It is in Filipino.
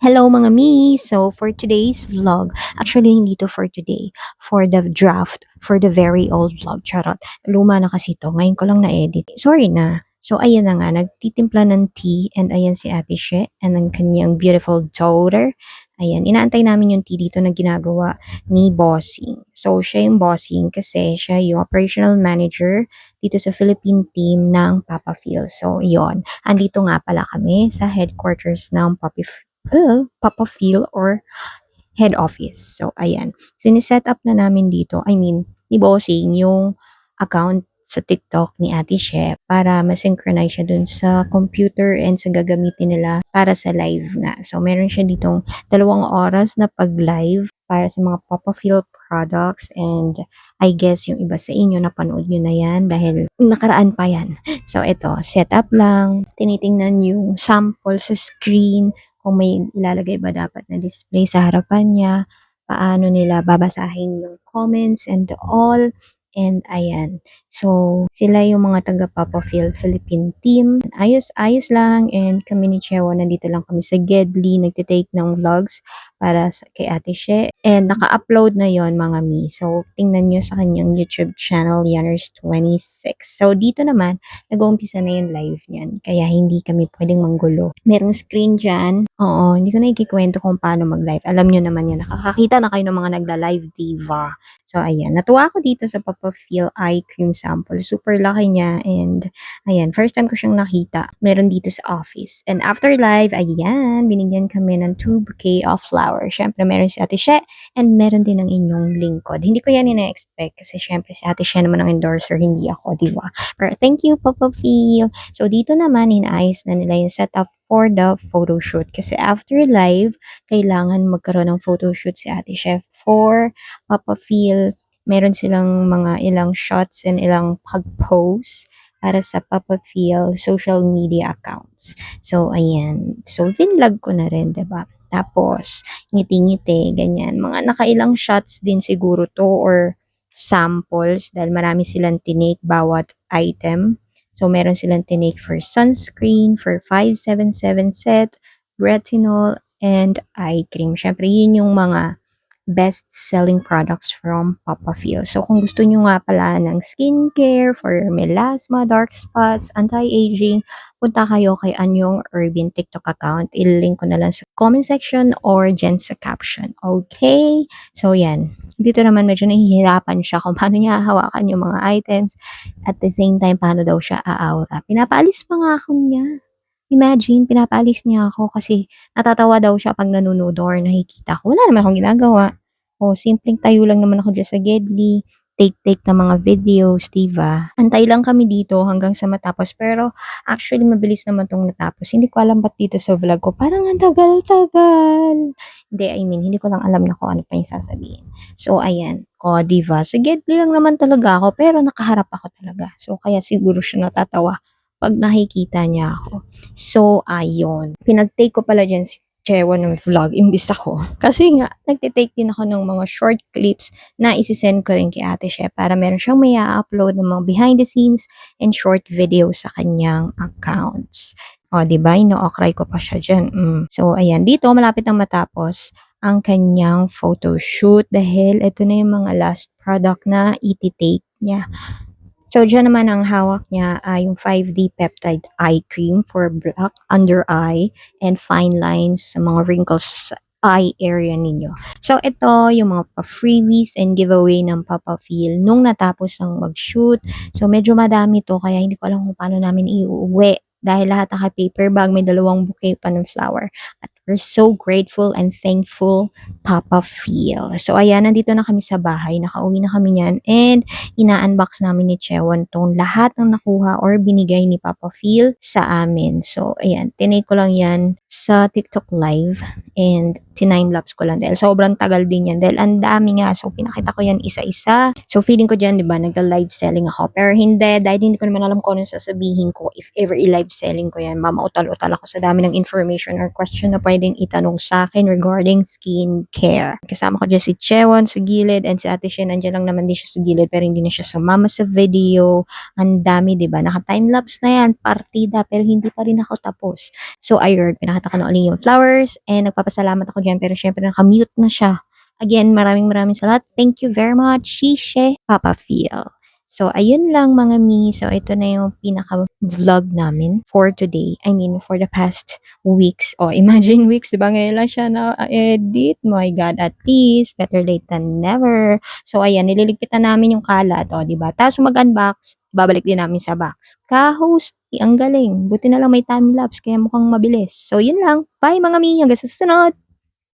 Hello mga mi! So for today's vlog, actually hindi to for today, for the draft, for the very old vlog, charot. Luma na kasi to, ngayon ko lang na-edit. Sorry na. So ayan na nga, nagtitimpla ng tea and ayan si Ate She and ang kanyang beautiful daughter. Ayan, inaantay namin yung tea dito na ginagawa ni Bossing. So siya yung Bossing kasi siya yung operational manager dito sa Philippine team ng Papa Phil. So yon, andito nga pala kami sa headquarters ng Papa Phil or head office. So, ayan. Siniset up na namin dito, I mean, ni Bossing, yung account sa TikTok ni Ate She para ma-synchronize siya dun sa computer and sa gagamitin nila para sa live nga. So, meron siya ditong 2 oras na pag-live para sa mga Papa Phil products and I guess yung iba sa inyo napanood nyo na yan dahil nakaraan pa yan. So, ito, setup lang, tinitingnan yung sample sa screen, kung may ilalagay ba dapat na display sa harapan niya, paano nila babasahin yung comments and all. And ayan. So, sila yung mga taga Papa Phil Philippine team. Ayos lang and kami ni Chewa nandito lang kami sa Gedli nagtitake ng vlogs para kay Ate She. And naka-upload na yon mga mi. So, tingnan nyo sa kanyang YouTube channel, Yanners26. So, dito naman, nag-uumpisa na yung live niyan. Kaya hindi kami pwedeng manggulo. Merong screen dyan. Oo, hindi ko na ikikwento kung paano mag-live. Alam nyo naman yan. Nakakakita na kayo ng mga nagla-live diva. So, ayan. Natuwa ako dito sa Papa Phil eye cream sample. Super laki niya. And, ayan. First time ko siyang nakita. Meron dito sa office. And after live, ayan. Binigyan kami ng 2 bouquet of flowers. Syempre, meron si Ate She. And meron din ang inyong lingkod. Hindi ko yan ina-expect. Kasi syempre, si Ate She naman ang endorser. Hindi ako, diba? Pero thank you, Papa Phil. So, dito naman, inaayos na nila yung setup for the photo shoot. Kasi after live, kailangan magkaroon ng photo shoot si Ate Chef for Papa Phil. Meron silang mga ilang shots and ilang pag-post para sa Papa Phil social media accounts. So, ayan. So, vinlog ko na rin, diba? Tapos, ngiti-ngiti, ganyan. Mga nakailang shots din siguro to or samples dahil marami silang tinake bawat item. So, meron silang tinake for sunscreen, for 577 set, retinol, and eye cream. Syempre, yun yung mga best-selling products from Papa Phil. So, kung gusto nyo nga pala ng skincare for melasma, dark spots, anti-aging, punta kayo kay Anyong Urban TikTok account. Ililink ko na lang sa comment section or dyan sa caption. Okay? So, yan. Dito naman medyo nahihirapan siya kung paano niya hawakan yung mga items. At the same time, paano daw siya aaura. Pinapaalis pa nga ako niya. Imagine, pinapaalis niya ako kasi natatawa daw siya pag nanunood or nakikita ko. Wala naman akong ginagawa. O, simpleng tayo lang naman ako dyan sa Gedli. Take-take ng mga videos, diba? Antay lang kami dito hanggang sa matapos. Pero, actually, mabilis naman tong natapos. Hindi ko alam ba't dito sa vlog ko. Parang ang tagal-tagal. Hindi, I mean, hindi ko lang alam na kung ano pa yung sasabihin. So, ayan. O, diba? Sa Gedli lang naman talaga ako. Pero, nakaharap ako talaga. So, kaya siguro siya natatawa pag nakikita niya ako. So, ayun. Pinag-take ko pala dyan si Chewa ng vlog, imbis ako. Kasi nga, nagtitake din ako ng mga short clips na isisend ko rin kay Ate She para meron siyang may upload ng mga behind the scenes and short videos sa kanyang accounts. O, diba? Ino-okray ko pa siya dyan. So, ayan. Dito, malapit na matapos ang kanyang photo shoot dahil ito na yung mga last product na iti-take niya. So, dyan naman ang hawak niya ay yung 5D Peptide Eye Cream for black under eye and fine lines sa mga wrinkles sa eye area ninyo. So, ito yung mga pa-freebies and giveaway ng Papa Phil nung natapos ng mag-shoot. So, medyo madami to kaya hindi ko alam kung paano namin iuuwi dahil lahat naka-paper bag, may 2 bouquet pa ng flower. At we're so grateful and thankful, Papa Phil. So, ayan, nandito na kami sa bahay. Nakauwi na kami niyan and ina-unbox namin ni Chewon tong lahat ng nakuha or binigay ni Papa Phil sa amin. So, ayan, tinake ko lang yan sa TikTok live and tinime-lapse ko lang dahil sobrang tagal din yan dahil ang dami nga. So, pinakita ko yan isa-isa. So, feeling ko dyan, di ba, nagla-live selling ako. Pero hindi, dahil hindi ko naman alam kung ano sasabihin ko if ever i-live selling ko yan. Mamautal-utal ako sa dami ng information or question na pwede pwedeng itanong sa akin regarding skincare. Kasama ko dyan si Chewon sa gilid and si Ate Shen nandiyan lang naman din siya sa gilid pero hindi na siya sumama sa video. Ang dami, 'di ba? Naka-timelapse na 'yan, partida pero hindi pa rin ako tapos. So ayun, pinakita ko na uli yung flowers and nagpapasalamat ako diyan pero syempre naka-mute na siya. Again, maraming maraming salamat. Thank you very much, Shishe Papa Phil. So, ayun lang mga mi. So, ito na yung pinaka-vlog namin for today. I mean, for the past weeks. Oh, imagine weeks, diba? Ngayon lang siya na-edit. My God, at least, better late than never. So, ayan, nililigpitan namin yung kalat. O, diba? Tapos mag-unbox, babalik din namin sa box. Ka-host, ang galing. Buti na lang may time-lapse, kaya mukhang mabilis. So, yun lang. Bye mga mi. Hanggang sa susunod.